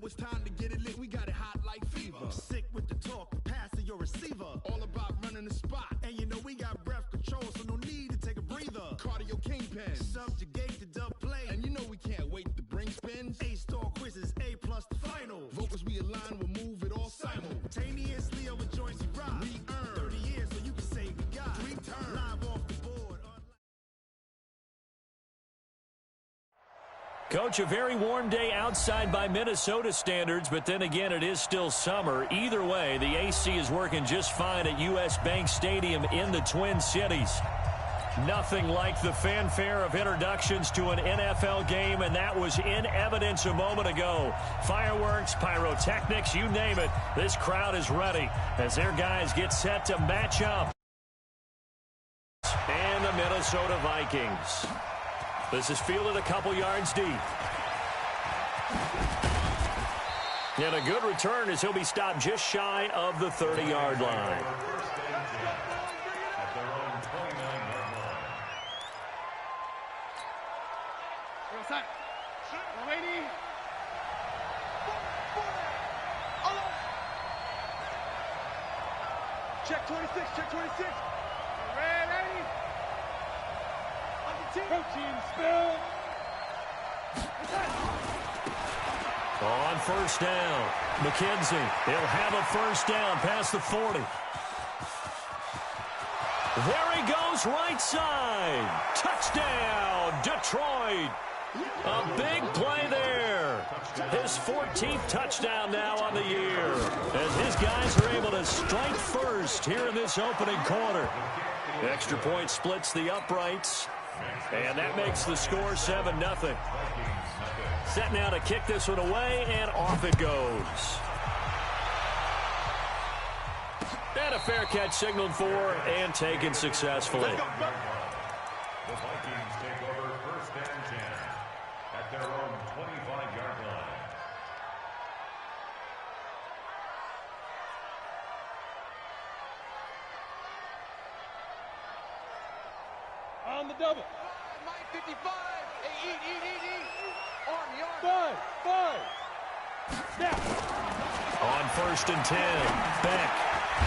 it's time to get it lit, we got it hot like fever. Sick with the talk, passing your receiver. All about running the spot. And you know we got breath control, so no need to take a breather. Cardio kingpin. Subjugate the dub play. And you know we can't wait to bring spins. A-star quizzes, A+ the final. Vocals we align, we'll move it all simultaneously over joints we rock. We earn 30 years so you can say we got 3 turns. Live off the board. Coach, a very warm day outside by Minnesota standards, but then again, it is still summer. Either way, the AC is working just fine at U.S. Bank Stadium in the Twin Cities. Nothing like the fanfare of introductions to an NFL game, and that was in evidence a moment ago. Fireworks, pyrotechnics, you name it. This crowd is ready as their guys get set to match up. And the Minnesota Vikings. This is fielded a couple yards deep. And a good return as he'll be stopped just shy of the 30-yard line. Check 26, check 26. Ready? Protein spill. On first down, McKenzie. He'll have a first down past the 40. There he goes, right side. Touchdown, Detroit. A big play there. His 14th touchdown now on the year. As his guys are able to strike first here in this opening quarter. Extra point splits the uprights. And that makes the score 7-0. Set now to kick this one away, and off it goes. And a fair catch signaled for and taken successfully. The Vikings take over first and 10 at their own 25-yard line. On the double. Mike 55. Hey, eat. Arm, Five. Snap. On first and 10, Beck.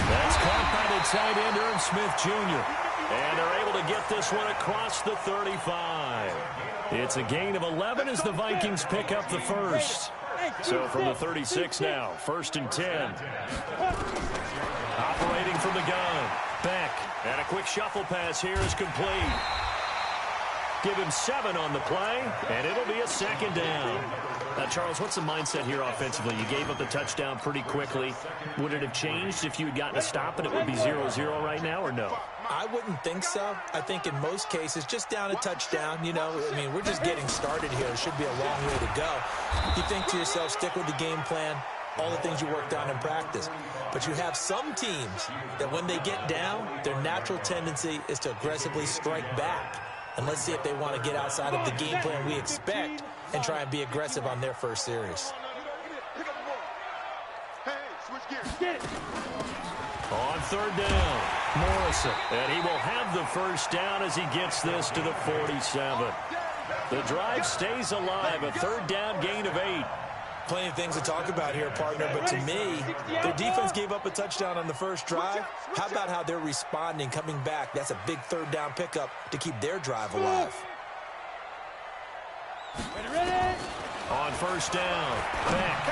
That's caught by the tight end, Irv Smith Jr. And they're able to get this one across the 35. It's a gain of 11 as the Vikings pick up the first. So from the 36 now, first and 10. Operating from the gun, Beck. And a quick shuffle pass here is complete. Give him 7 on the play, and it'll be a second down. Now, Charles, what's the mindset here offensively? You gave up the touchdown pretty quickly. Would it have changed if you had gotten a stop and it would be 0-0 right now, or no? I wouldn't think so. I think in most cases, just down a touchdown, you know, I mean, we're just getting started here. It should be a long way to go. You think to yourself, stick with the game plan, all the things you worked on in practice. But you have some teams that when they get down, their natural tendency is to aggressively strike back. And let's see if they want to get outside of the game plan we expect and try and be aggressive on their first series. On third down, Morrison. And he will have the first down as he gets this to the 47. The drive stays alive, a third down gain of 8. Plenty of things to talk about here, partner, but to me, their defense gave up a touchdown on the first drive. How about how they're responding, coming back? That's a big third down pickup to keep their drive alive. Ready? On first down, Beck.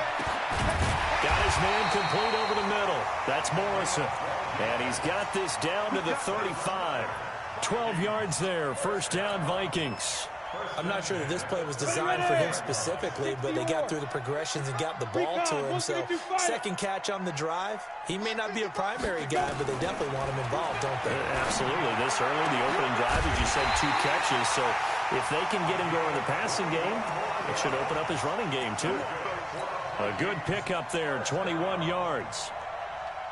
Got his man complete over the middle. That's Morrison. And he's got this down to the 35. 12 yards there, first down Vikings. I'm not sure that this play was designed for him specifically, but they got through the progressions and got the ball to him. So second catch on the drive. He may not be a primary guy, but they definitely want him involved, don't they? Absolutely. This early, the opening drive, as you said, 2 catches. So if they can get him going in the passing game, it should open up his running game too. A good pickup there, 21 yards.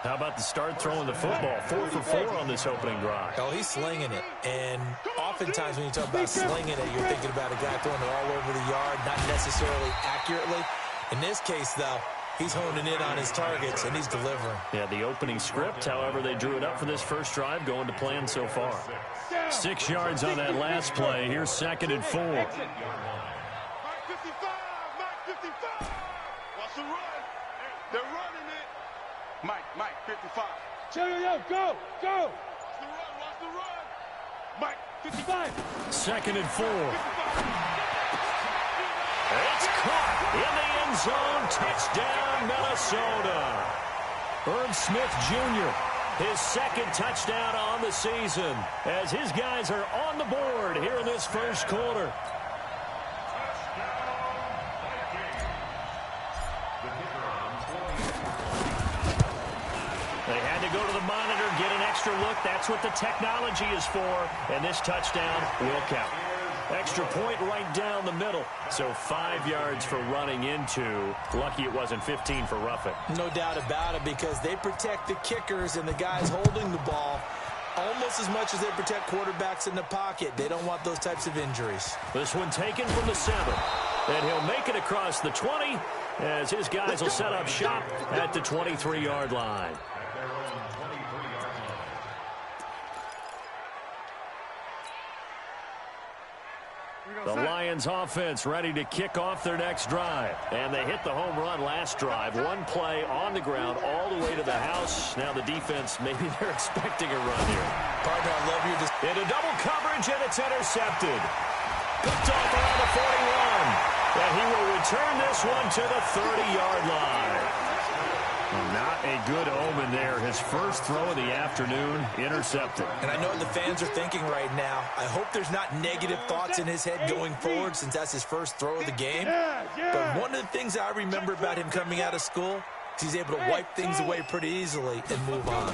How about the start throwing the football? 4 for 4 on this opening drive. Oh, he's slinging it. And oftentimes when you talk about slinging it, you're thinking about a guy throwing it all over the yard, not necessarily accurately. In this case, though, he's honing in on his targets, and he's delivering. Yeah, the opening script, however, they drew it up for this first drive, going to plan so far. 6 yards on that last play. Here's second and 4. the run. They're running it. Mike, 55. Yo, go! Watch the run. Mike, 55. 2nd and 4. It's caught in the end zone. Touchdown, Minnesota. Irv Smith Jr., his 2nd touchdown on the season, as his guys are on the board here in this first quarter. They had to go to the monitor, get an extra look. That's what the technology is for, and this touchdown will count. Extra point right down the middle. So 5 yards for running into. Lucky it wasn't 15 for roughing. No doubt about it, because they protect the kickers and the guys holding the ball almost as much as they protect quarterbacks in the pocket. They don't want those types of injuries. This one taken from the 7. And he'll make it across the 20 as his guys will set up shop at the 23-yard line. The Lions offense ready to kick off their next drive. And they hit the home run last drive. One play on the ground all the way to the house. Now the defense, maybe they're expecting a run here. Partner, I love your... Into double coverage, and it's intercepted. Picked off around the 41. And he will return this one to the 30-yard line. Not a good omen there. His first throw of the afternoon, intercepted. And I know what the fans are thinking right now. I hope there's not negative thoughts in his head going forward, since that's his first throw of the game. But one of the things I remember about him coming out of school is he's able to wipe things away pretty easily and move on.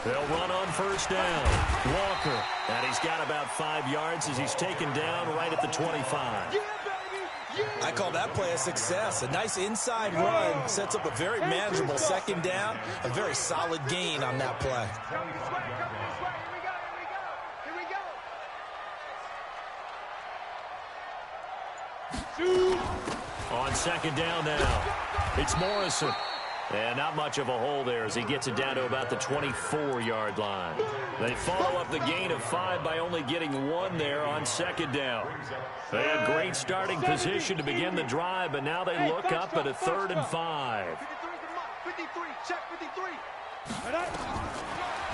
They'll run on first down. Walker. And he's got about 5 yards as he's taken down right at the 25. I call that play a success. A nice inside run sets up a very manageable 2nd down. A very solid gain on that play. On 2nd down now, it's Morrison. And not much of a hole there as he gets it down to about the 24-yard line. They follow up the gain of 5 by only getting 1 there on 2nd down. They had great starting position to begin the drive, but now they look up at a 3rd and 5. 53, check 53.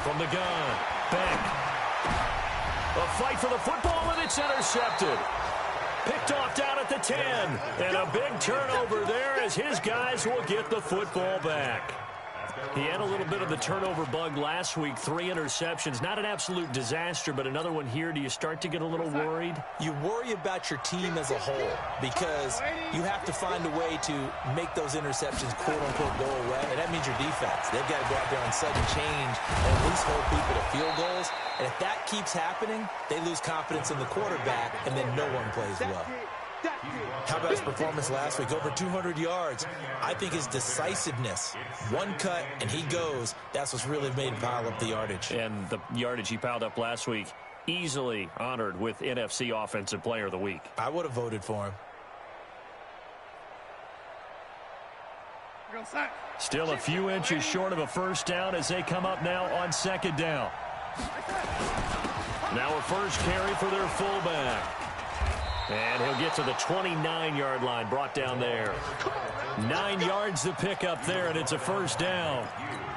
From the gun, Beck. A fight for the football, and it's intercepted. Picked off down at the 10. And a big turnover there as his guys will get the football back. He had a little bit of the turnover bug last week. 3 interceptions. Not an absolute disaster, but another one here. Do you start to get a little worried? You worry about your team as a whole because you have to find a way to make those interceptions, quote-unquote, go away. And that means your defense. They've got to go out there on sudden change and at least hold people to field goals. And if that keeps happening, they lose confidence in the quarterback, and then no one plays well. How about his performance last week? Over 200 yards. I think his decisiveness, one cut, and he goes. That's what's really made him pile up the yardage. And the yardage he piled up last week, easily honored with NFC Offensive Player of the Week. I would have voted for him. Still a few inches short of a first down as they come up now on 2nd down. Now a first carry for their fullback. And he'll get to the 29-yard line, brought down there. 9 yards to pick up there, and it's a first down.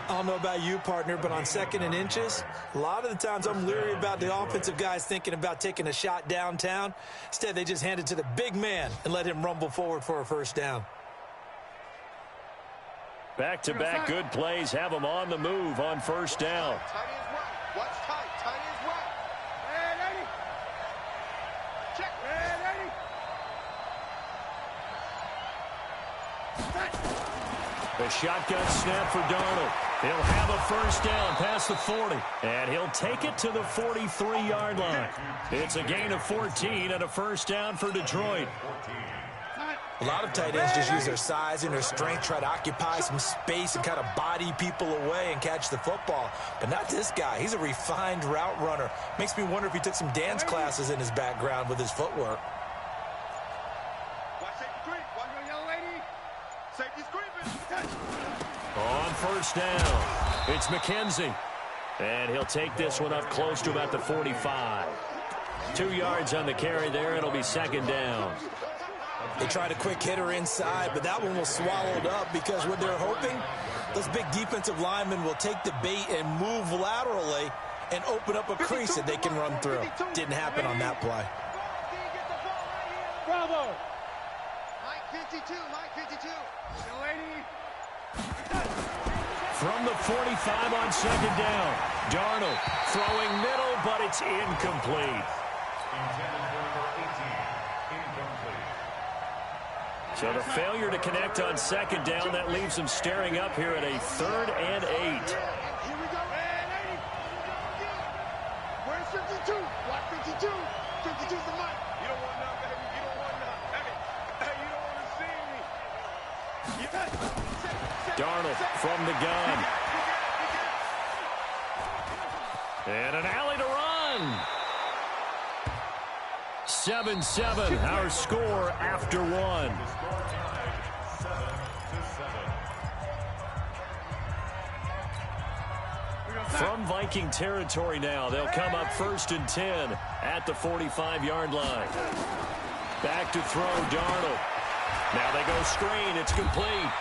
I don't know about you, partner, but on 2nd and inches, a lot of the times I'm leery about the offensive guys thinking about taking a shot downtown. Instead, they just hand it to the big man and let him rumble forward for a first down. Back-to-back good plays have them on the move on first down. Tight end's right. Watch tight. Tight end's right. Check. The shotgun snap for Darnold. He'll have a first down past the 40. And he'll take it to the 43-yard line. It's a gain of 14 and a first down for Detroit. A lot of tight ends just use their size and their strength, try to occupy some space and kind of body people away and catch the football. But not this guy. He's a refined route runner. Makes me wonder if he took some dance classes in his background with his footwork. Watch safety creep. Watch your young lady. Safety's creeping. On first down, it's McKenzie. And he'll take this one up close to about the 45. 2 yards on the carry there. It'll be 2nd down. They tried a quick hitter inside, but that one was swallowed up because what they're hoping, those big defensive linemen will take the bait and move laterally and open up a crease that they can run through. Didn't happen on that play. Bravo. Mike 52, Mike 52. From the 45 on second down. Darnold throwing middle, but it's incomplete. So the failure to connect on second down, that leaves them staring up here at a 3rd and 8. Here we go. Where's 52? What 52? 52's the mic. You don't want none, baby. You don't want none. Hey, you don't want to see me. Darnold from the gun. And an alley to run. 7-7, our score after one. From Viking territory now, they'll come up 1st and 10 at the 45-yard line. Back to throw, Darnold. Now they go screen, it's complete.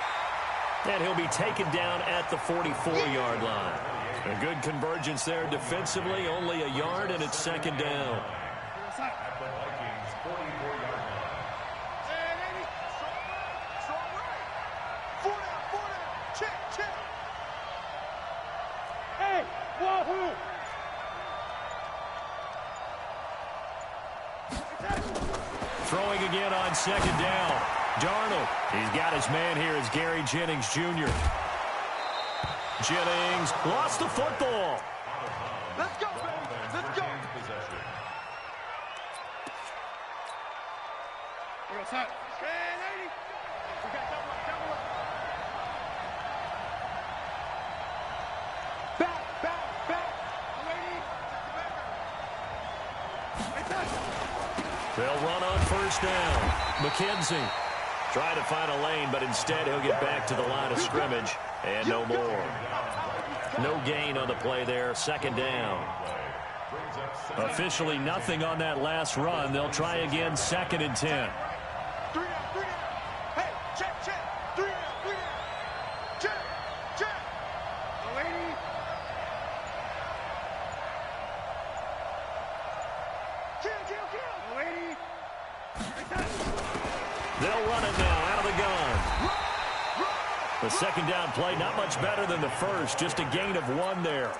And he'll be taken down at the 44-yard line. A good convergence there defensively, only a yard, and it's 2nd down. At the Vikings 44-yard line. Strong right. 4 down. Check. Hey, wahoo. Throwing again on 2nd down. Darnold, he's got his man here as Gary Jennings Jr. Jennings lost the football. Let's go, baby. Let's go. Possession. Man, 80. We got double up. Back. 80. They'll run on 1st down. McKenzie trying to find a lane, but instead he'll get back to the line of scrimmage. And no more. No gain on the play there. 2nd down. Officially nothing on that last run. They'll try again 2nd and 10. 3 down. Hey, check. 3 down. Check. Lady. Kill. Lady. They'll run it now out of the gun. The 2nd down play, not much better than the first. Just a gain of 1 there.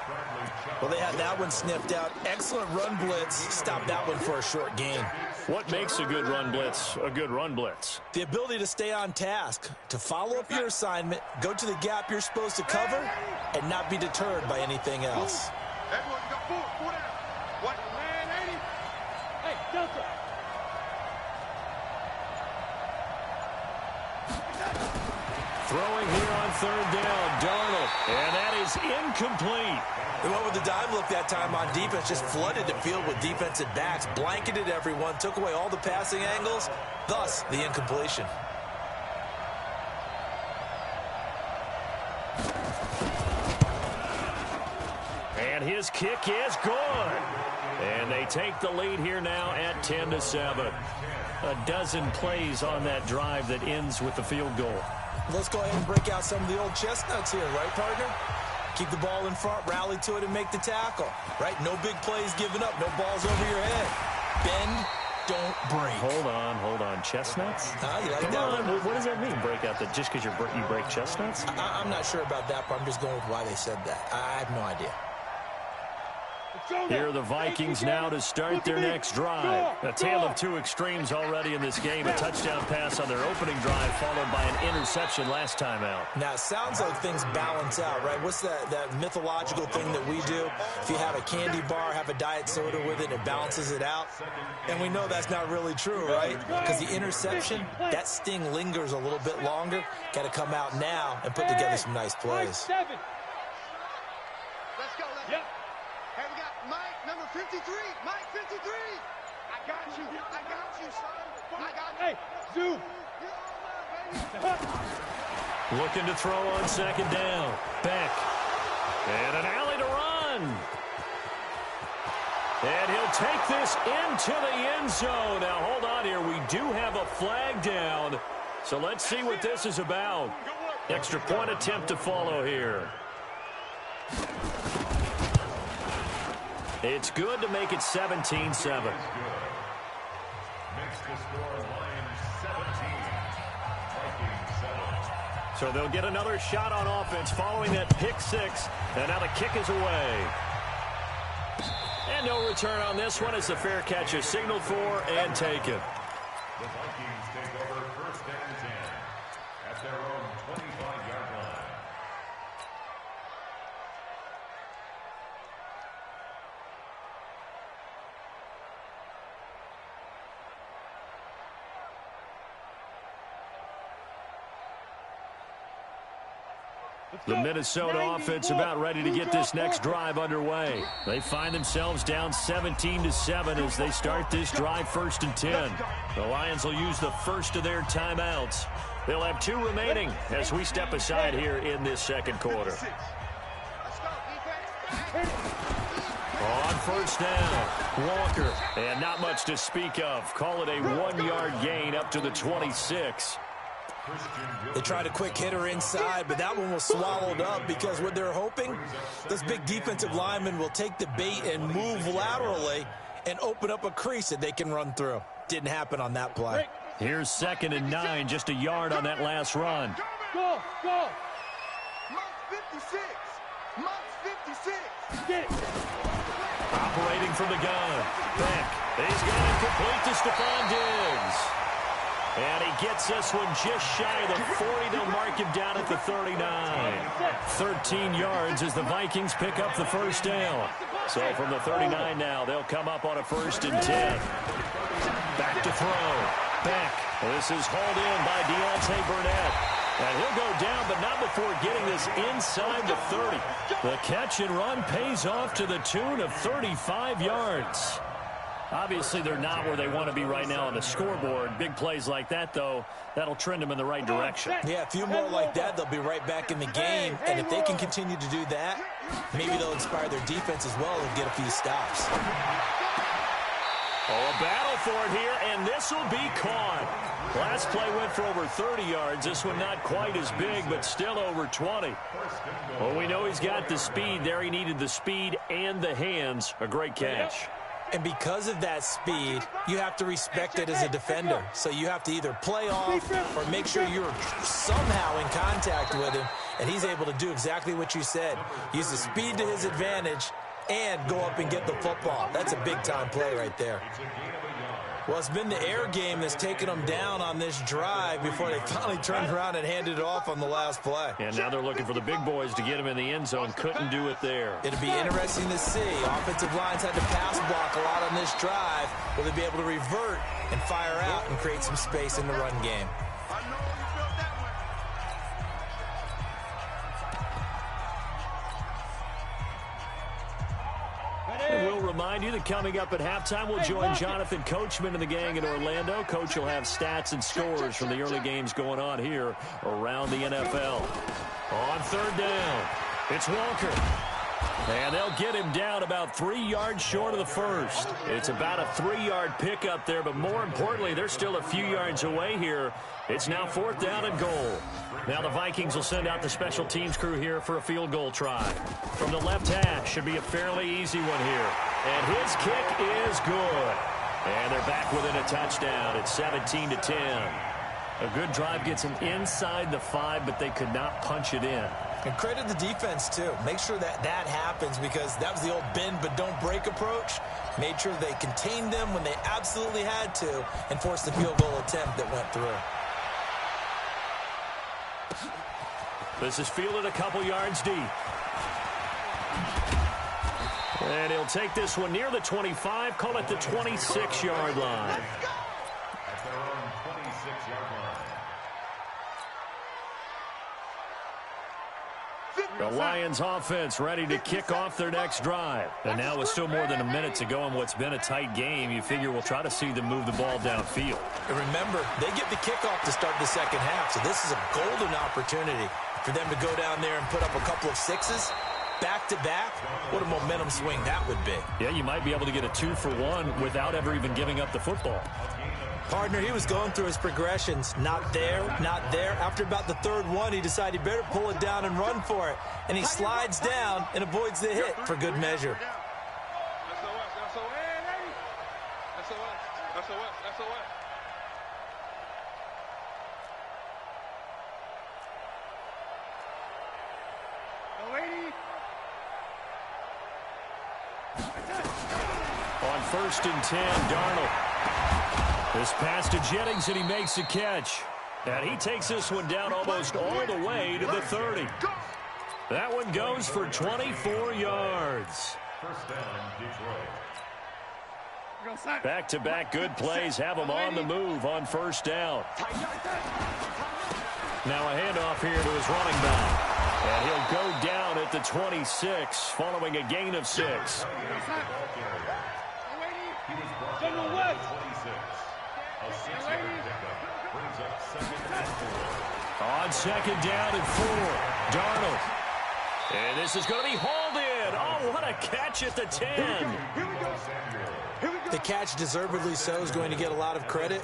Well, they had that one sniffed out. Excellent run blitz. Stopped that one for a short gain. What makes a good run blitz a good run blitz? The ability to stay on task, to follow up your assignment, go to the gap you're supposed to cover, and not be deterred by anything else. Everyone go 4 down. What? Man, 80. Hey, Delta. Throwing here on 3rd down, Darnold. And that is incomplete. They went with the dive look that time on defense, just flooded the field with defensive backs, blanketed everyone, took away all the passing angles, thus the incompletion. And his kick is good. And they take the lead here now at 10-7. A dozen plays on that drive that ends with the field goal. Let's go ahead and break out some of the old chestnuts here, right, partner? Keep the ball in front, rally to it, and make the tackle, right? No big plays given up, no balls over your head. Bend, don't break. Hold on. Chestnuts? You like Come that on. one? What does that mean, break out? That just because you break chestnuts? I'm not sure about that, but I'm just going with why they said that. I have no idea. Here are the Vikings now to start their next drive. A tale of two extremes already in this game. A touchdown pass on their opening drive followed by an interception last time out. Now, it sounds like things balance out, right? What's that mythological thing that we do? If you have a candy bar, have a diet soda with it, it balances it out. And we know that's not really true, right? Because the interception, that sting lingers a little bit longer. Got to come out now and put together some nice plays. Let's go, let's go. Hey, we got Mike, number 53. Mike, 53. I got you, son. I got you. Hey, Zoo. Looking to throw on 2nd down. Beck. And an alley to run. And he'll take this into the end zone. Now, hold on here. We do have a flag down. So let's see what this is about. Extra point attempt to follow here. It's good to make it 17-7. Makes the score Lions 17. Vikings 7. So they'll get another shot on offense following that pick six. And now the kick is away. And no return on this one as the fair catch is signaled for and taken. The Vikings take over first and 10 at their own 25-yard line. The Minnesota offense about ready to get this next drive underway. They find themselves down 17-7 as they start this drive 1st and 10. The Lions will use the first of their timeouts. They'll have 2 remaining as we step aside here in this second quarter. On first down, Walker. And not much to speak of. Call it a 1-yard gain up to the 26. They tried a quick hitter inside, but that one was swallowed up because what they're hoping, those big defensive linemen will take the bait and move laterally and open up a crease that they can run through. Didn't happen on that play. Here's 2nd and 9, just a yard on that last run. Go, go. Mark 56. Mark 56. Get. Operating from the gun. Beck. He's got it complete to Stephon Diggs. And he gets this one just shy of the 40. They'll mark him down at the 39. 13 yards as the Vikings pick up the first down. So from the 39 now, they'll come up on a 1st and 10. Back to throw. Beck. This is hauled in by Deontay Burnett. And he'll go down, but not before getting this inside the 30. The catch and run pays off to the tune of 35 yards. Obviously, they're not where they want to be right now on the scoreboard. Big plays like that, though, that'll trend them in the right direction. Yeah, a few more like that, they'll be right back in the game. And if they can continue to do that, maybe they'll inspire their defense as well and get a few stops. Oh, a battle for it here, and this will be caught. Last play went for over 30 yards. This one not quite as big, but still over 20. Well, we know he's got the speed there. He needed the speed and the hands. A great catch. And because of that speed, you have to respect it as a defender. So you have to either play off or make sure you're somehow in contact with him, and he's able to do exactly what you said. Use the speed to his advantage and go up and get the football. That's a big-time play right there. Well, it's been the air game that's taken them down on this drive before they finally turned around and handed it off on the last play. And now they're looking for the big boys to get him in the end zone. Couldn't do it there. It'll be interesting to see. Offensive lines had to pass block a lot on this drive. Will they be able to revert and fire out and create some space in the run game? And we'll remind you that coming up at halftime, we'll join Jonathan Coachman and the gang in Orlando. Coach will have stats and scores from the early games going on here around the NFL. On 3rd down, it's Walker. And they'll get him down about 3 yards short of the first. It's about a 3-yard pickup there, but more importantly, they're still a few yards away here. It's now 4th down and goal. Now the Vikings will send out the special teams crew here for a field goal try. From the left hash, should be a fairly easy one here. And his kick is good. And they're back within a touchdown. It's 17-10. A good drive gets them inside the 5, but they could not punch it in. And credit the defense, too. Make sure that that happens because that was the old bend but don't break approach. Made sure they contained them when they absolutely had to and forced the field goal attempt that went through. This is fielded a couple yards deep. And he'll take this one near the 25, call it the 26-yard line. At their own 26-yard line. The Lions offense ready to kick off their next drive. And now with still more than a minute to go in what's been a tight game, you figure we'll try to see them move the ball downfield. And remember, they get the kickoff to start the second half, so this is a golden opportunity for them to go down there and put up a couple of sixes back-to-back, what a momentum swing that would be. Yeah, you might be able to get a 2-for-1 without ever even giving up the football. Partner, he was going through his progressions. Not there, not there. After about the third one, he decided he better pull it down and run for it. And he slides down and avoids the hit for good measure. On 1st and 10, Darnold. This pass to Jennings, and he makes the catch. And he takes this one down almost all the way to the 30. That one goes for 24 yards. First down, Detroit. Back-to-back good plays have him on the move on 1st down. Now a handoff here to his running back. And he'll go down at the 26 following a gain of 6. On 2nd down and 4, Darnold. And this is going to be hauled in. Oh, what a catch at the 10. The catch, deservedly so, is going to get a lot of credit,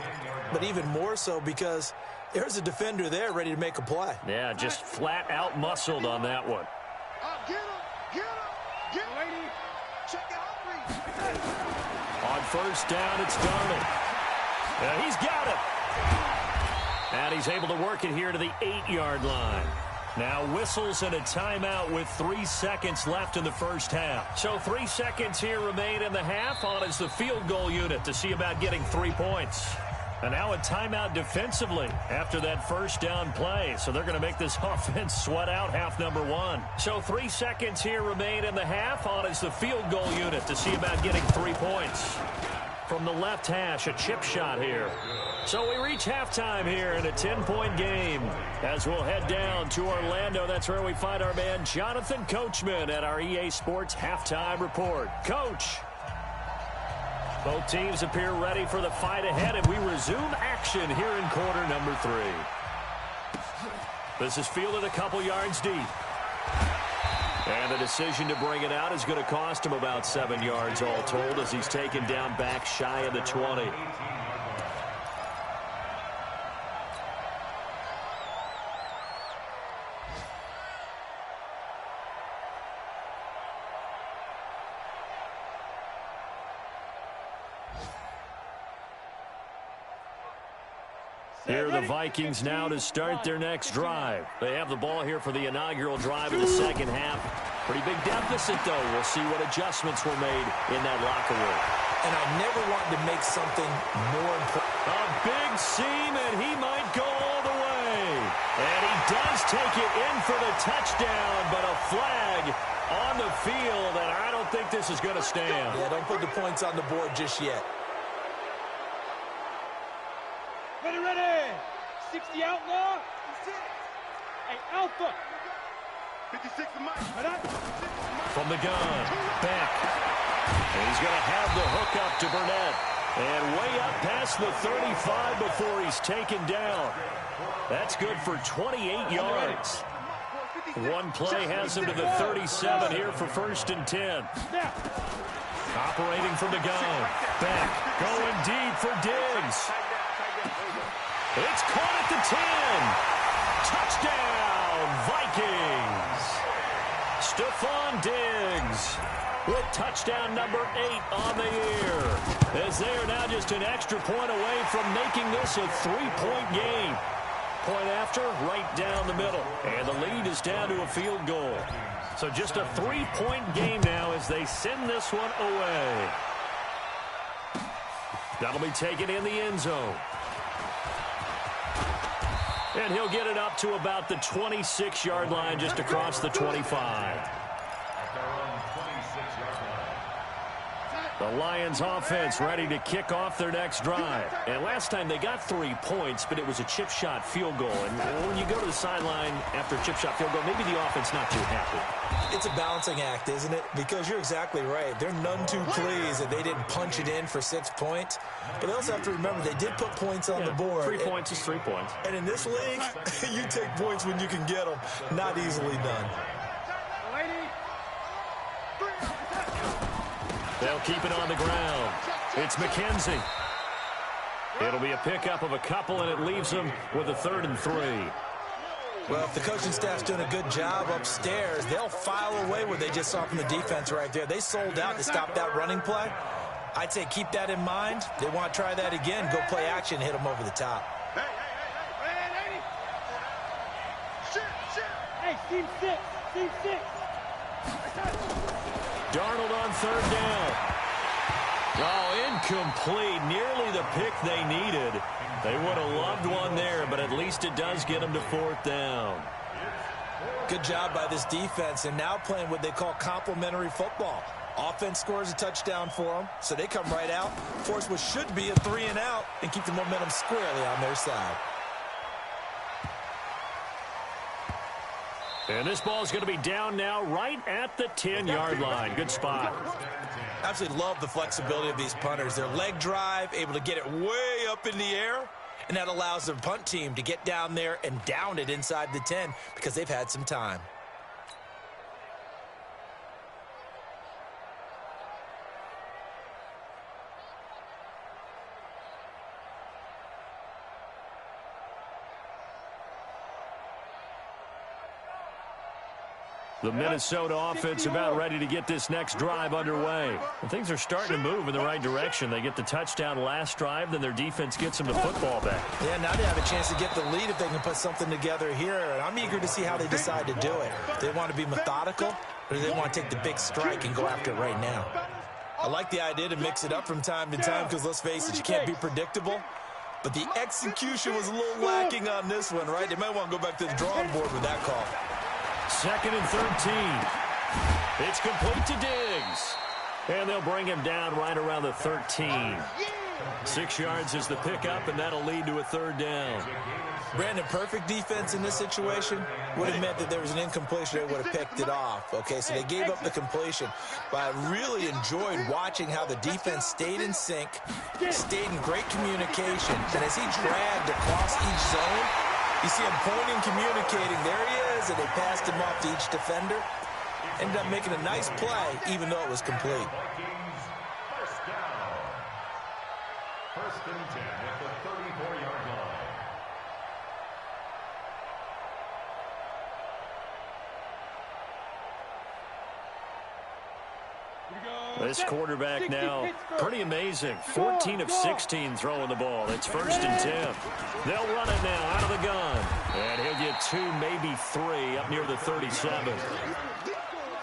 but even more so because there's a defender there ready to make a play. Yeah, just flat out muscled on that one. On 1st down, it's Darnold. And he's got it. And he's able to work it here to the 8-yard line. Now whistles and a timeout with 3 seconds left in the first half. So 3 seconds here remain in the half. On is the field goal unit to see about getting 3 points. And now a timeout defensively after that 1st down play. So they're going to make this offense sweat out half number 1. So 3 seconds here remain in the half. On is the field goal unit to see about getting 3 points. From the left hash, a chip shot here. So we reach halftime here in a 10-point game. As we'll head down to Orlando, that's where we find our man Jonathan Coachman at our EA Sports Halftime Report. Coach. Both teams appear ready for the fight ahead, and we resume action here in quarter number 3. This is fielded a couple yards deep. And the decision to bring it out is going to cost him about 7 yards all told as he's taken down back shy of the 20. Here are the Vikings now to start their next drive. They have the ball here for the inaugural drive of the second half. Pretty big deficit, though. We'll see what adjustments were made in that locker room. And I never wanted to make something more important. A big seam, and he might go all the way. And he does take it in for the touchdown, but a flag on the field, and I don't think this is going to stand. Yeah, don't put the points on the board just yet. Ready. 60 outlaw. Hey, Alpha. 56 to Mike. From the gun, Beck. And he's going to have the hook up to Burnett. And way up past the 35 before he's taken down. That's good for 28 yards. One play has him to the 37 here for 1st and 10. Operating from the gun. Beck going deep for Diggs. It's caught at the 10. Touchdown, Vikings. Stephon Diggs with touchdown number 8 on the year. As they are now just an extra point away from making this a 3-point game. Point after, right down the middle. And the lead is down to a field goal. So just a 3-point game now as they send this one away. That'll be taken in the end zone. And he'll get it up to about the 26-yard line just across the 25. The Lions offense ready to kick off their next drive. And last time they got 3 points, but it was a chip shot field goal. And when you go to the sideline after a chip shot field goal, maybe the offense not too happy. It's a balancing act, isn't it? Because you're exactly right. They're none too pleased that they didn't punch it in for 6 points. But they also have to remember they did put points on the board. 3 points is 3 points. And in this league, you take points when you can get them. Not easily done. They'll keep it on the ground. It's McKenzie. It'll be a pickup of a couple, and it leaves them with a 3rd and 3. Well, if the coaching staff's doing a good job upstairs, they'll file away what they just saw from the defense right there. They sold out to stop that running play. I'd say keep that in mind. They want to try that again. Go play action, hit them over the top. Hey, team 6. Team 6. Darnold on 3rd down. Oh, incomplete. Nearly the pick they needed. They would have loved one there, but at least it does get them to 4th down. Good job by this defense, and now playing what they call complementary football. Offense scores a touchdown for them, so they come right out, force what should be a 3-and-out, and keep the momentum squarely on their side. And this ball is going to be down now right at the 10-yard line. Good spot. Absolutely love the flexibility of these punters. Their leg drive, able to get it way up in the air, and that allows the punt team to get down there and down it inside the 10 because they've had some time. The Minnesota offense about ready to get this next drive underway. And things are starting to move in the right direction. They get the touchdown last drive, then their defense gets them the football back. Yeah, now they have a chance to get the lead if they can put something together here. And I'm eager to see how they decide to do it. They want to be methodical, or do they want to take the big strike and go after it right now? I like the idea to mix it up from time to time because, let's face it, you can't be predictable. But the execution was a little lacking on this one, right? They might want to go back to the drawing board with that call. 2nd and 13. It's complete to Diggs. And they'll bring him down right around the 13. 6 yards is the pickup, and that'll lead to a 3rd down. Brandon, perfect defense in this situation would have meant that there was an incompletion. They would have picked it off. Okay, so they gave up the completion. But I really enjoyed watching how the defense stayed in sync, stayed in great communication. And as he dragged across each zone, you see him pointing, communicating. There he is, and they passed him off to each defender. Ended up making a nice play, even though it was complete. First down. 1st and 10 at the 34-yard line. This quarterback now, pretty amazing. 14 of 16 throwing the ball. It's 1st and 10. They'll run it now out of the gun. And he'll get 2, maybe 3 up near the 37.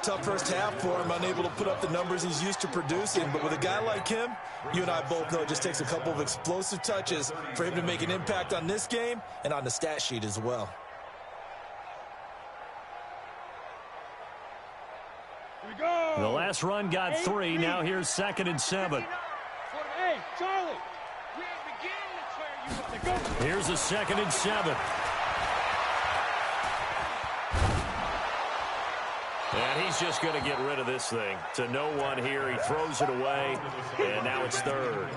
Tough first half for him, unable to put up the numbers he's used to producing. But with a guy like him, you and I both know it just takes a couple of explosive touches for him to make an impact on this game and on the stat sheet as well. The last run got 3. Now here's 2nd and 7. Hey, Charlie. Here's a 2nd and 7. And he's just going to get rid of this thing. To no one here. He throws it away, and now it's 3rd.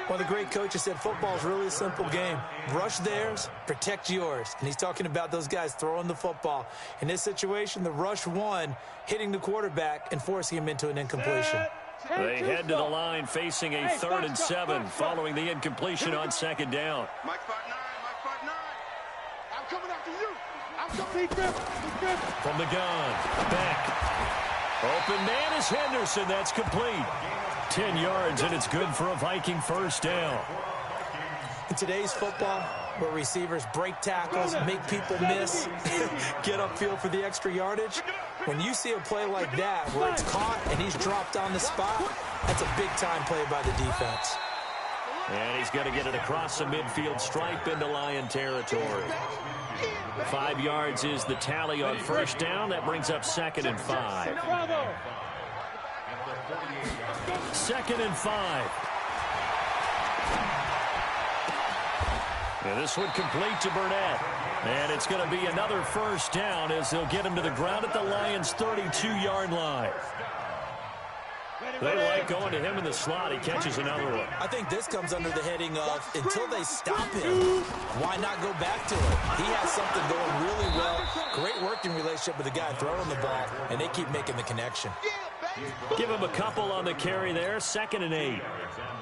Well, the great coach has said football is really a simple game. Rush theirs, protect yours. And he's talking about those guys throwing the football. In this situation, the rush one, hitting the quarterback and forcing him into an incompletion. They head to the line facing a 3rd and 7 following the incompletion on 2nd down. Mike 5'9", Mike 5'9". I'm coming after you. I'm coming. From the gun, back. Open man is Henderson. That's complete. 10 yards, and it's good for a Viking 1st down. In today's football, where receivers break tackles, make people miss, get upfield for the extra yardage, when you see a play like that where it's caught and he's dropped on the spot, that's a big-time play by the defense. And he's going to get it across the midfield stripe into Lion territory. 5 yards is the tally on 1st down. That brings up 2nd and 5. 2nd and 5. And this one complete to Burnett. And it's going to be another 1st down as they'll get him to the ground at the Lions' 32-yard line. They like going to him in the slot. He catches another one. I think this comes under the heading of, until they stop him, why not go back to him? He has something going really well. Great working relationship with the guy throwing the ball, and they keep making the connection. Yeah, Give him a couple on the carry there, 2nd and 8.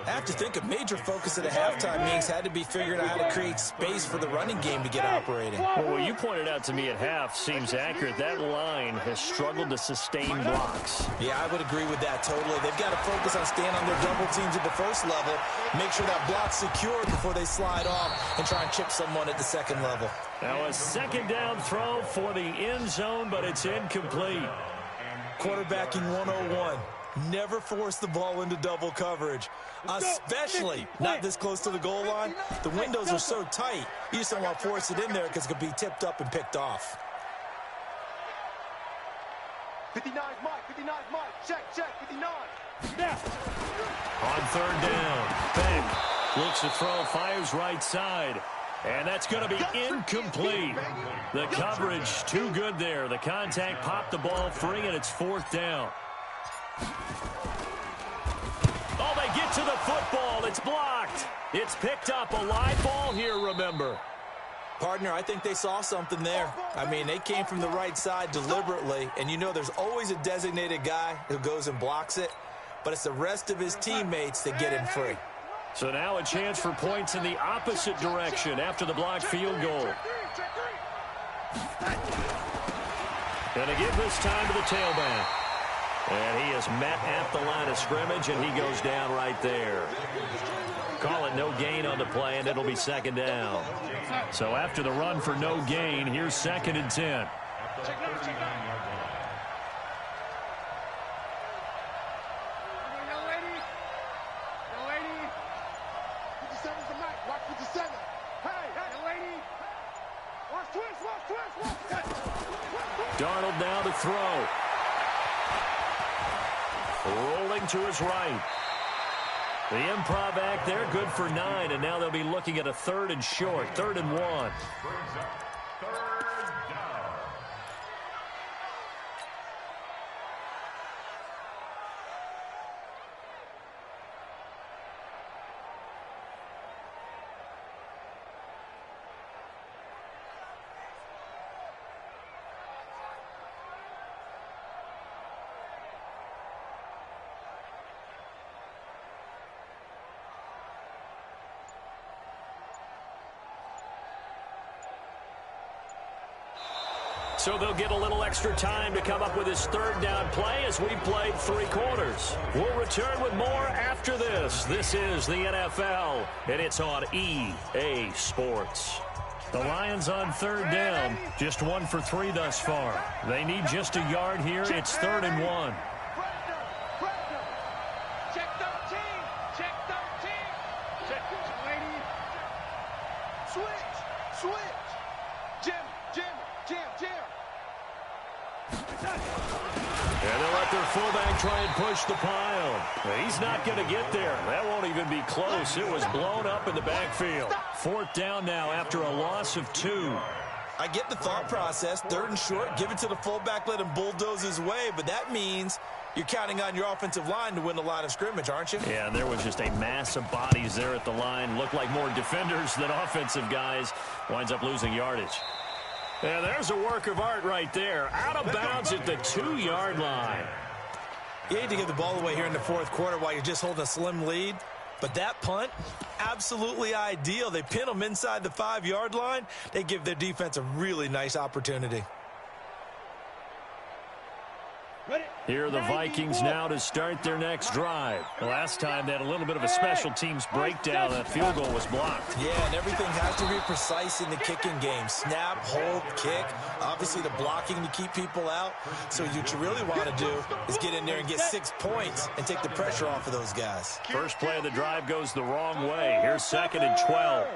I have to think a major focus at the halftime meetings had to be figuring out how to create space for the running game to get operating. Well, what you pointed out to me at half seems accurate. That line has struggled to sustain blocks. Yeah, I would agree with that totally. They've got to focus on staying on their double teams at the first level, make sure that block's secured before they slide off and try and chip someone at the second level. Now a 2nd down throw for the end zone, but it's incomplete. Quarterbacking 101. Never force the ball into double coverage, especially not this close to the goal line. The windows are so tight, you just don't want to force it in there because it could be tipped up and picked off. 59's Mike, 59's Mike. Check, 59. On 3rd down, Beck looks to throw, fires right side. And that's going to be incomplete. The coverage too good there. The contact popped the ball free, and it's 4th down. Oh, they get to the football. It's blocked. It's picked up. A live ball here, remember. Partner, I think they saw something there. I mean, they came from the right side deliberately, and you know there's always a designated guy who goes and blocks it, but it's the rest of his teammates that get him free. So now a chance for points in the opposite direction after the blocked field goal. Going to give this time to the tailback. And he is met at the line of scrimmage, and he goes down right there. Call it no gain on the play, and it'll be 2nd down. So after the run for no gain, here's 2nd and 10. Darnold now to throw. Rolling to his right. The improv act there, good for 9, and now they'll be looking at a 3rd and short, 3rd and 1. So they'll get a little extra time to come up with his 3rd down play as we played 3 quarters. We'll return with more after this. This is the NFL, and it's on EA Sports. The Lions on 3rd down, just 1 for 3 thus far. They need just a yard here. It's 3rd and 1. Check 13. Check 13. Check, lady. Switch. Jim. And they'll let their fullback try and push the pile. He's not going to get there. That won't even be close. It was blown up in the backfield. 4th down now after a loss of 2. I get the thought process. 3rd and short, give it to the fullback, let him bulldoze his way, but that means you're counting on your offensive line to win the line of scrimmage, aren't you? Yeah, and there was just a mass of bodies there at the line. Looked like more defenders than offensive guys. Winds up losing yardage. Yeah, there's a work of art right there. Out of bounds at the 2-yard line. You hate to give the ball away here in the 4th quarter while you're just holding a slim lead. But that punt, absolutely ideal. They pin them inside the 5-yard line. They give their defense a really nice opportunity. Here are the Vikings now to start their next drive. The last time they had a little bit of a special teams breakdown. That field goal was blocked. Yeah, and everything has to be precise in the kicking game. Snap, hold, kick. Obviously the blocking to keep people out. So what you really want to do is get in there and get 6 points and take the pressure off of those guys. First play of the drive goes the wrong way. Here's 2nd and 12.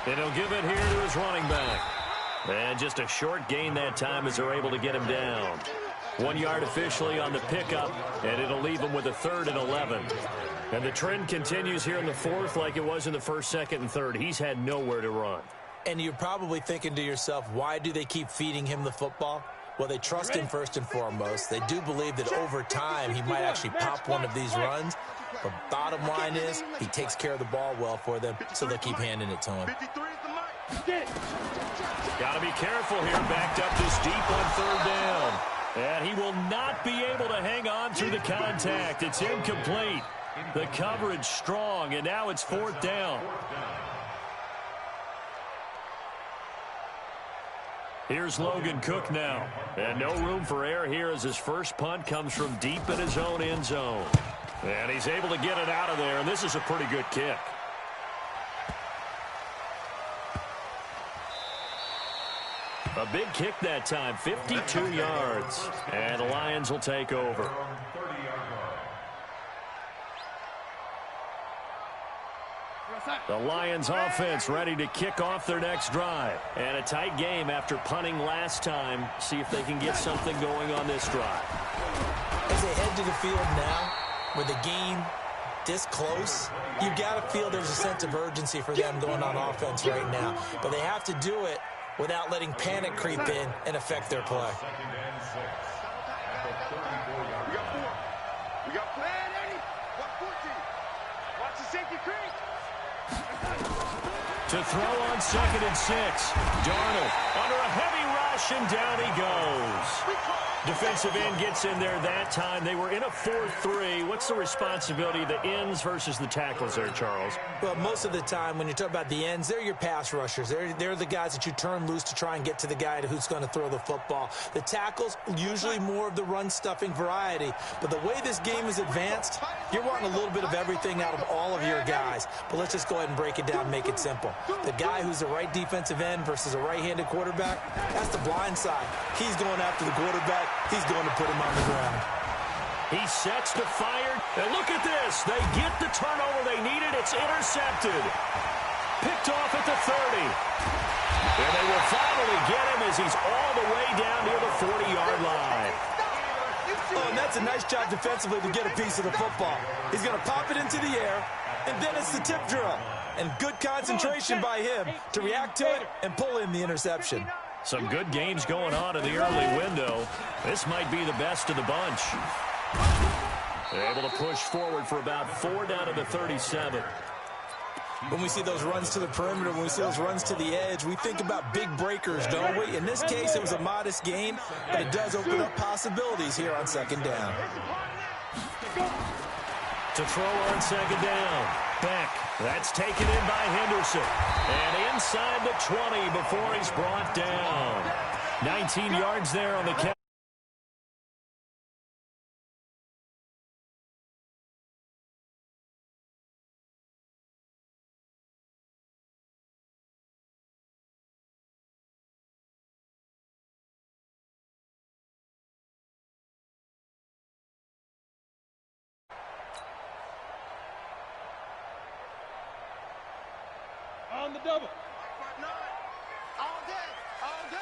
And he'll give it here to his running back. And just a short gain that time as they're able to get him down. 1 yard officially on the pickup, and it'll leave him with a 3rd and 11. And the trend continues here in the 4th like it was in the 1st, 2nd, and 3rd. He's had nowhere to run. And you're probably thinking to yourself, why do they keep feeding him the football? Well, they trust him first and foremost. They do believe that over time he might actually pop one of these runs. But bottom line is he takes care of the ball well for them, so they'll keep handing it to him. Get it. Got to be careful here, backed up this deep on third down. And he will not be able to hang on through the contact. It's incomplete. The coverage strong, and now it's fourth down. Here's Logan Cook now. And no room for error here as his first punt comes from deep in his own end zone. And he's able to get it out of there, and this is a pretty good kick. A big kick that time, 52 yards. And the Lions will take over. The Lions offense ready to kick off their next drive. And a tight game after punting last time. See if they can get something going on this drive. As they head to the field now, with the game this close, you've got to feel there's a sense of urgency for them going on offense right now. But they have to do it without letting panic creep in and affect their play. We got plan 80. 114. Watch the safety creep. To throw on 2nd and 6. Darnold under a heavy rush, and down he goes. Defensive end gets in there that time. They were in a 4-3. What's the responsibility of the ends versus the tackles there, Charles? Well, most of the time when you talk about the ends, they're your pass rushers. They're the guys that you turn loose to try and get to the guy who's going to throw the football. The tackles, usually more of the run-stuffing variety. But the way this game is advanced, you're wanting a little bit of everything out of all of your guys. But let's just go ahead and break it down and make it simple. The guy who's the right defensive end versus a right-handed quarterback, that's the blind side. He's going after the quarterback. He's going to put him on the ground. He sets to fire. And look at this. They get the turnover they needed. It's intercepted. Picked off at the 30. And they will finally get him as he's all the way down near the 40-yard line. Oh, and that's a nice job defensively to get a piece of the football. He's going to pop it into the air, and then it's the tip drill. And good concentration by him to react to it and pull in the interception. Some good games going on in the early window. This might be the best of the bunch. They're able to push forward for about 4 down to the 37. When we see those runs to the perimeter, when we see those runs to the edge, we think about big breakers, don't we? In this case, it was a modest game, but it does open up possibilities here on 2nd down. To throw on 2nd down. Beck. That's taken in by Henderson. And inside the 20 before he's brought down. 19 yards there on the catch. On the double. All day. All day.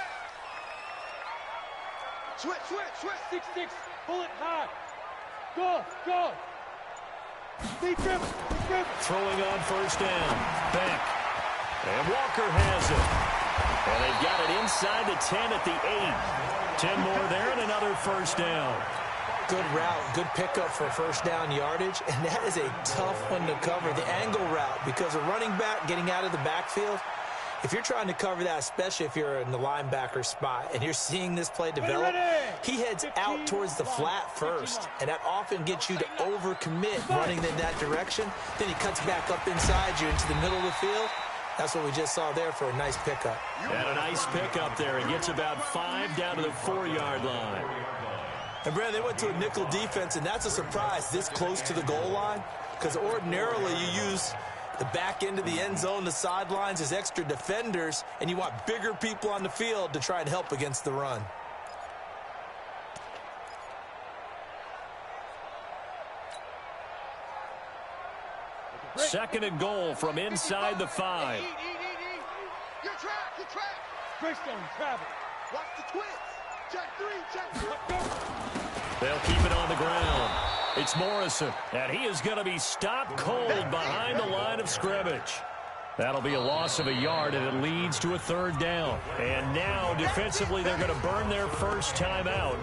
Switch. 6-6. Pull it high. Go. Deep dribble. Throwing on 1st down. Beck. And Walker has it. And they've got it inside the 10 at the 8. 10 more there and another 1st down. Good route, good pickup for 1st down yardage, and that is a tough one to cover, the angle route, because a running back getting out of the backfield, if you're trying to cover that, especially if you're in the linebacker spot and you're seeing this play develop, he heads out towards the flat first, and that often gets you to overcommit running in that direction. Then he cuts back up inside you into the middle of the field. That's what we just saw there for a nice pickup. And a nice pickup there. It gets about 5 down to the 4-yard line. And, Brad, they went to a nickel defense, and that's a surprise this close to the goal line, because ordinarily you use the back end of the end zone, the sidelines as extra defenders, and you want bigger people on the field to try and help against the run. Second and goal from inside the 5. Your track. Greystone, travel. Watch the twist. Check 3. They'll keep it on the ground. It's Morrison, and he is going to be stopped cold behind the line of scrimmage. That'll be a loss of a yard, and it leads to a 3rd down. And now, defensively, they're going to burn their first timeout.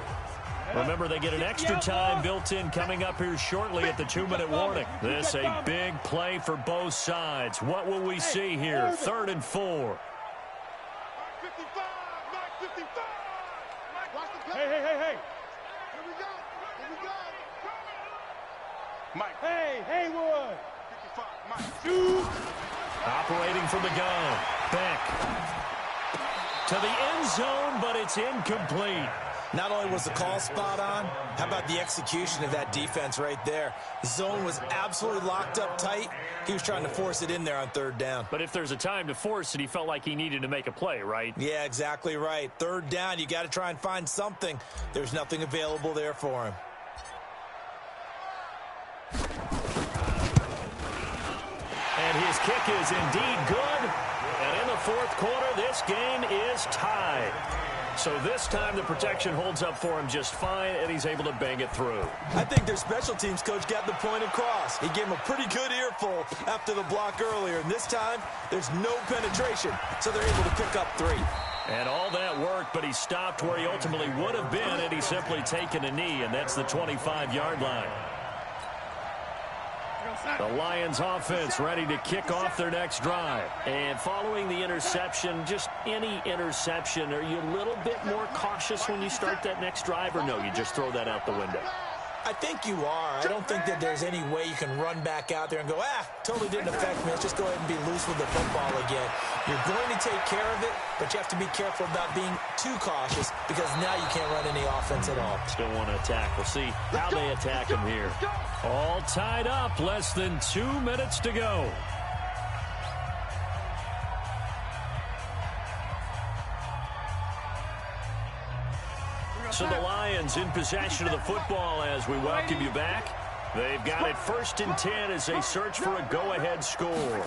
Remember, they get an extra time built in coming up here shortly at the 2-minute warning. This a big play for both sides. What will we see here? 3rd and 4. Hey. Here we go. Mike. Hey, Haywood. 55, Mike. Shoot. Operating from the gun. Beck. To the end zone, but it's incomplete. Not only was the call spot on, how about the execution of that defense right there? The zone was absolutely locked up tight. He was trying to force it in there on third down. But if there's a time to force it, he felt like he needed to make a play, right? Yeah, exactly right. Third down, you got to try and find something. There's nothing available there for him. And his kick is indeed good. And in the fourth quarter, this game is tied. So this time the protection holds up for him just fine, and he's able to bang it through. I think their special teams coach got the point across. He gave him a pretty good earful after the block earlier. And this time, there's no penetration, so they're able to pick up 3. And all that worked, but he stopped where he ultimately would have been, and he's simply taken a knee, and that's the 25-yard line. The Lions offense ready to kick off their next drive. And following the interception, just any interception, are you a little bit more cautious when you start that next drive, or no, you just throw that out the window? I think you are. I don't think that there's any way you can run back out there and go, totally didn't affect me. Let's just go ahead and be loose with the football again. You're going to take care of it, but you have to be careful about being too cautious because now you can't run any offense at all. Still want to attack. We'll see how they attack him here. All tied up. Less than 2 minutes to go. So the Lions in possession of the football as we welcome you back. They've got it 1st and 10 as they search for a go-ahead score.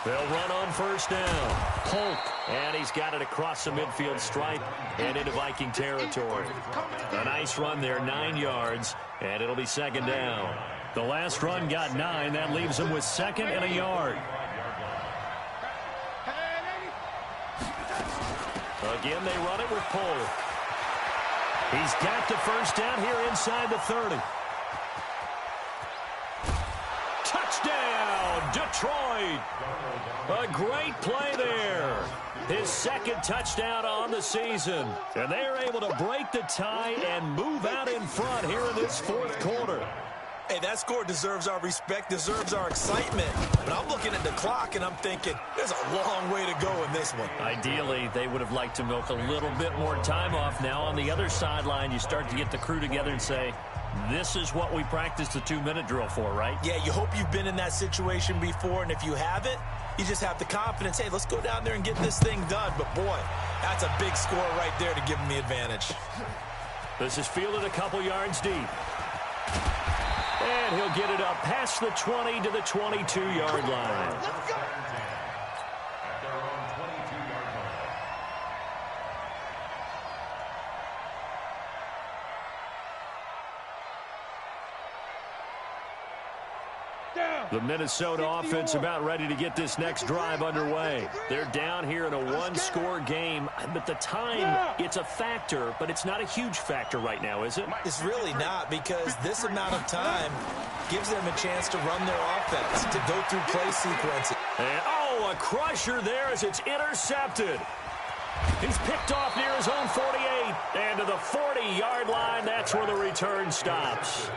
They'll run on 1st down. Polk, and he's got it across the midfield stripe and into Viking territory. A nice run there, 9 yards, and it'll be 2nd down. The last run got 9. That leaves him with 2nd and a yard. Again, they run it with Polk. He's got the 1st down here inside the 30. Touchdown, Detroit. A great play there. His 2nd touchdown on the season. And they are able to break the tie and move out in front here in this 4th quarter. Hey, that score deserves our respect, deserves our excitement. But I'm looking at the clock, and I'm thinking, there's a long way to go in this one. Ideally, they would have liked to milk a little bit more time off. Now on the other sideline, you start to get the crew together and say, this is what we practiced the 2-minute drill for, right? Yeah, you hope you've been in that situation before, and if you haven't, you just have the confidence, hey, let's go down there and get this thing done. But, boy, that's a big score right there to give them the advantage. This is fielded a couple yards deep. And he'll get it up past the 20 to the 22-yard line. The Minnesota offense about ready to get this next drive underway. They're down here in a 1-score game, but the time, it's a factor, but it's not a huge factor right now, is it? It's really not, because this amount of time gives them a chance to run their offense, to go through play sequences. And, a crusher there as it's intercepted. He's picked off near his own 48, and to the 40-yard line, that's where the return stops.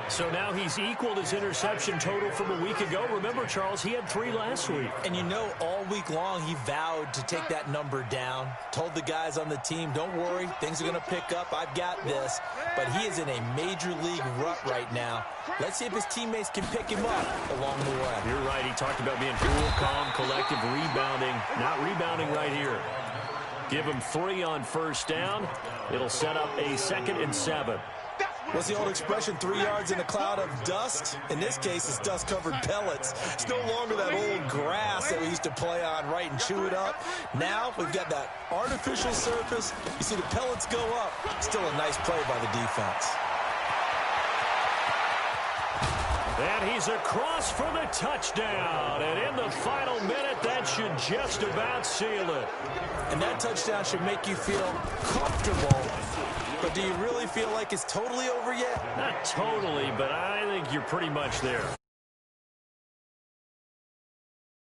So now he's equaled his interception total from a week ago. Remember, Charles, he had 3 last week. And you know, all week long he vowed to take that number down. Told the guys on the team, don't worry, things are going to pick up. I've got this. But he is in a major league rut right now. Let's see if his teammates can pick him up along the way. You're right. He talked about being cool, calm, collective, rebounding. Not rebounding right here. Give him 3 on 1st down. It'll set up a 2nd and 7. What's the old expression, 3 yards in a cloud of dust? In this case, it's dust-covered pellets. It's no longer that old grass that we used to play on, right, and chew it up. Now we've got that artificial surface. You see the pellets go up. Still a nice play by the defense. And he's across for the touchdown. And in the final minute, that should just about seal it. And that touchdown should make you feel comfortable. But do you really feel like it's totally over yet? Not totally, but I think you're pretty much there.